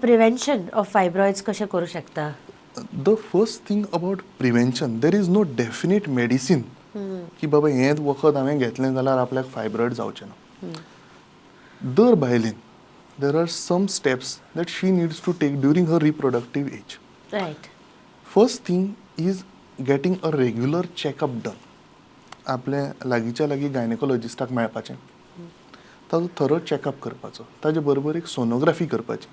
Prevention of फायब्रॉइड्स कशें करूं शकता? The first thing about prevention, there is no definite medicine की बाबा हें वखद हांवें घेतलें जाल्यार आपल्याक फायब्रॉइड जावचें ना. दर बायलेन there are some steps that she needs to take during her reproductive age. Right. First thing is getting a regular checkup done. आपले लागींच्या लागीं गायनेकोलॉजिस्टाक मेळपाचें, ताजो थरो चेकअप करपाचो, ताजे बरोबर एक सोनोग्राफी करपाची.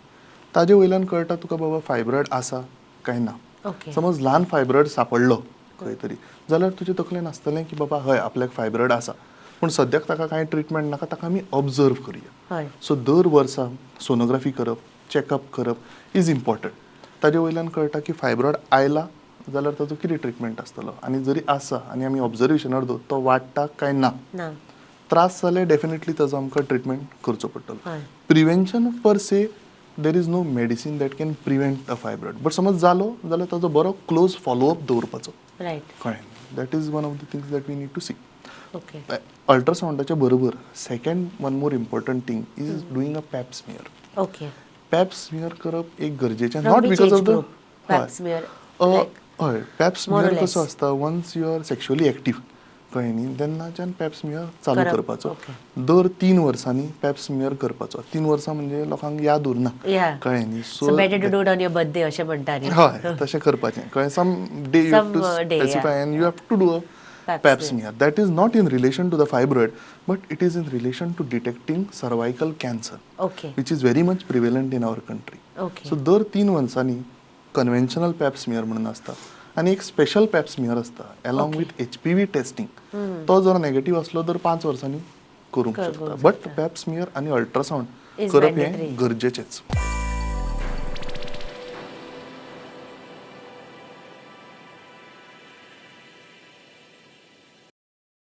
ताजे वयल्यान कळटा तुका बाबा फायब्रॉइड आसा काय ना. ओके. समज ल्हान फायब्रॉइड सापडलो खंय तरी जाल्यार तुजे तकलेन आसतलें की बाबा हय आपल्याक फायब्रॉइड आसा, पूण सद्याक ताका कांय ट्रिटमेंट नाका, ताका आमी ऑब्जर्व करुया. हय. सो दर वर्सा सोनोग्राफी करप, चेकअप करप इज इम्पॉर्टंट. ताजे वयल्यान कळटा की फायब्रॉइड आयला जाल्यार ताजो कितें ट्रिटमेंट आसतलो, आनी जरी आसा आनी आमी ऑब्जर्वेशनार दवरता तो वाडटा काय ना. त्रास जाल्यार डेफिनेटली ताजो आमकां ट्रिटमेंट करचो पडटलो. Prevention per se there is no medicine that can prevent a fibroid, but समज जालो जाल्यार ताजो बरो क्लोज फॉलोअप दवरपाचो. रायट. कळ्ळें. That is one of the things that we need to see. Okay. अल्ट्रासाउंडाच्या बरोबर second one more important thing is doing a pap smear. Okay. Pap smear करप एक गरजेचें, not because of the pap smear हय pap smear कसो आसता, once you R sexually active कळ्ळें न्ही, तेन्नाच्यान पॅप स्मियर चालू करपाचो. दर 3 वर्सांनी पॅप स्मियर करपाचो. 3 वर्सां म्हणजे लोकांक याद उरना, कळ्ळें न्ही. So better to do it on your birthday अशें म्हणटा न्ही. हय तशें करपाचें, कळ्ळें. Some day you have to specify and you have to do a pap smear. That is not in relation to the fibroid, but it is in relation to detecting cervical cancer, okay. Which is very much prevalent in our country. Okay. So दर 3 वर्सांनी conventional Pap smear म्हणून आसता आनी एक special Pap smear आसता along with HPV testing. तो जर negative असलो तर 5 वर्सांनी करूंक शकता. बट पॅप स्मियर आनी अल्ट्रासाउंड करप हें गरजेचेंच.